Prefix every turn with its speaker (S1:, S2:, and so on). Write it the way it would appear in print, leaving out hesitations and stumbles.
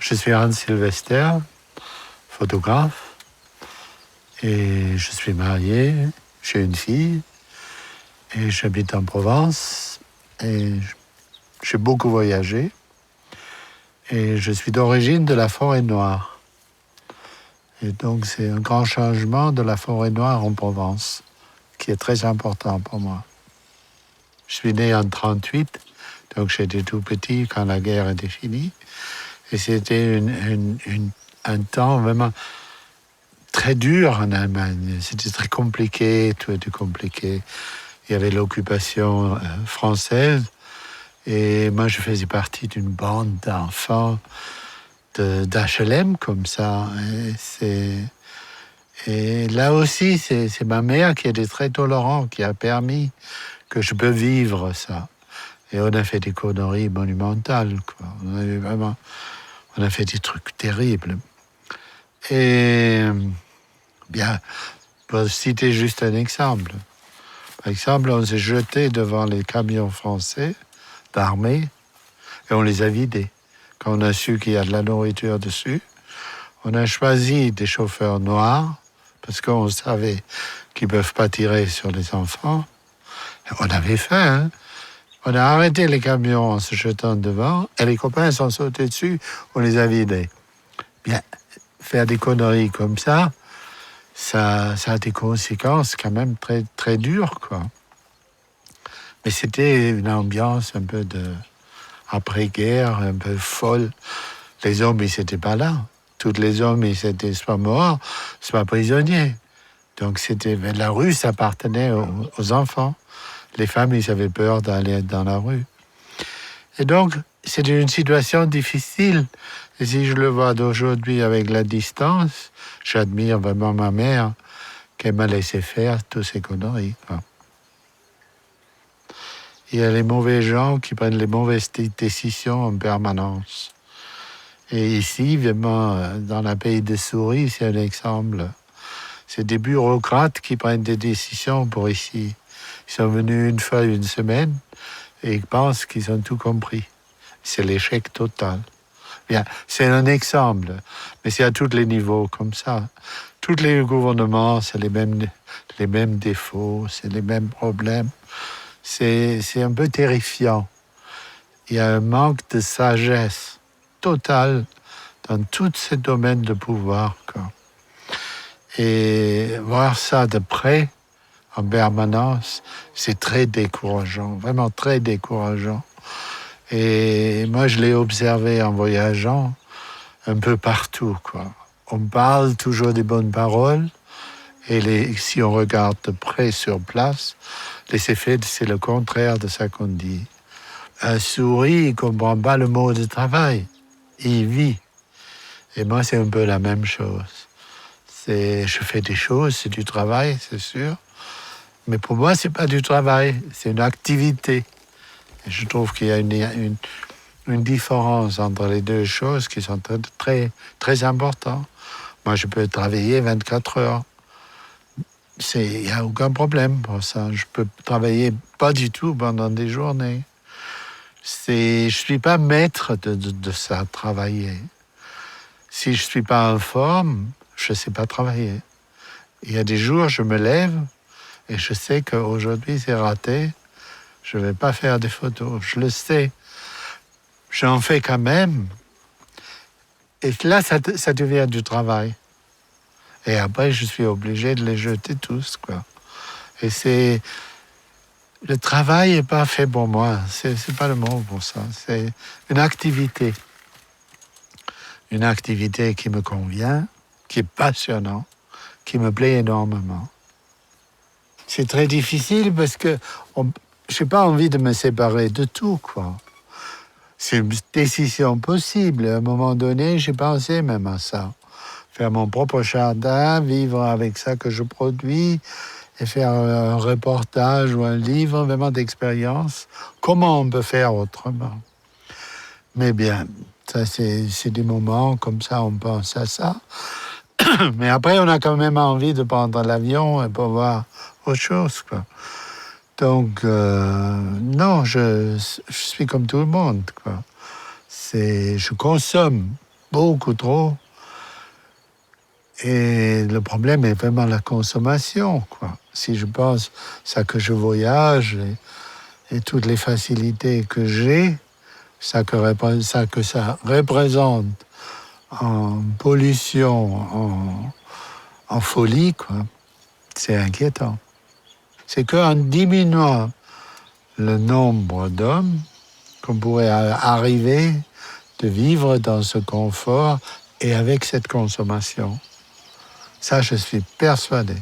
S1: Je suis Hans Sylvester, photographe, et je suis marié, j'ai une fille, et j'habite en Provence, et j'ai beaucoup voyagé, et je suis d'origine de la Forêt-Noire. Et donc c'est un grand changement de la Forêt-Noire en Provence, qui est très important pour moi. Je suis né en 1938, donc j'étais tout petit quand la guerre était finie. Et c'était un temps vraiment très dur en Allemagne. C'était très compliqué, tout était compliqué. Il y avait l'occupation française. Et moi, je faisais partie d'une bande d'enfants d'HLM comme ça. Et là aussi, c'est ma mère qui était très tolérante, qui a permis que je peux vivre ça. Et on a fait des conneries monumentales, quoi. On a fait des trucs terribles. Et bien, pour citer juste un exemple. Par exemple, on s'est jeté devant les camions français d'armée et on les a vidés. Quand on a su qu'il y a de la nourriture dessus, on a choisi des chauffeurs noirs parce qu'on savait qu'ils ne peuvent pas tirer sur les enfants. Et on avait faim, hein. On a arrêté les camions en se jetant devant et les copains sont sautés dessus, on les a vidés. Bien, faire des conneries comme ça a des conséquences quand même très, très dures, quoi. Mais c'était une ambiance un peu de après-guerre, un peu folle. Les hommes, ils n'étaient pas là. Tous les hommes, ils étaient soit morts, soit prisonniers. Donc la rue, ça appartenait aux enfants. Les femmes, ils avaient peur d'aller dans la rue. Et donc, c'était une situation difficile. Et si je le vois d'aujourd'hui avec la distance, j'admire vraiment ma mère qu'elle m'a laissé faire toutes ces conneries, quoi. Il y a les mauvais gens qui prennent les mauvaises décisions en permanence. Et ici, vraiment, dans le pays des souris, c'est un exemple. C'est des bureaucrates qui prennent des décisions pour ici. Ils sont venus une fois une semaine et ils pensent qu'ils ont tout compris. C'est l'échec total. Bien, c'est un exemple, mais c'est à tous les niveaux comme ça. Tous les gouvernements, c'est les mêmes défauts, c'est les mêmes problèmes. C'est un peu terrifiant. Il y a un manque de sagesse totale dans tous ces domaines de pouvoir, quoi. Et voir ça de près, en permanence, c'est très décourageant, vraiment très décourageant. Et moi, je l'ai observé en voyageant un peu partout, quoi. On parle toujours des bonnes paroles, et si on regarde de près sur place, les effets, c'est le contraire de ça qu'on dit. Un souris, il ne comprend pas le mot de travail. Il vit. Et moi, c'est un peu la même chose. Je fais des choses, c'est du travail, c'est sûr. Mais pour moi, ce n'est pas du travail, c'est une activité. Et je trouve qu'il y a une différence entre les deux choses qui sont très, très, très importantes. Moi, je peux travailler 24 heures. Il n'y a aucun problème pour ça. Je peux travailler pas du tout pendant des journées. Je ne suis pas maître de ça, travailler. Si je ne suis pas en forme, je ne sais pas travailler. Il y a des jours, je me lève et je sais qu'aujourd'hui, c'est raté. Je ne vais pas faire des photos. Je le sais. J'en fais quand même. Et là, ça devient du travail. Et après, je suis obligé de les jeter tous, quoi. Et le travail n'est pas fait pour moi. C'est pas le mot pour ça. C'est une activité. Une activité qui me convient, qui est passionnante, qui me plaît énormément. C'est très difficile parce que je n'ai pas envie de me séparer de tout, quoi. C'est une décision possible. À un moment donné, j'ai pensé même à ça. Faire mon propre jardin, vivre avec ça que je produis et faire un reportage ou un livre vraiment d'expérience. Comment on peut faire autrement? Mais bien, ça c'est des moments comme ça, on pense à ça. Mais après, on a quand même envie de prendre l'avion et pour voir autre chose, quoi. Donc, non, je suis comme tout le monde, quoi. Je consomme, beaucoup trop. Et le problème est vraiment la consommation, quoi. Si je pense ça que je voyage et toutes les facilités que j'ai, ça que ça représente en pollution, en folie, quoi, c'est inquiétant. C'est qu'en diminuant le nombre d'hommes qu'on pourrait arriver de vivre dans ce confort et avec cette consommation. Ça, je suis persuadé.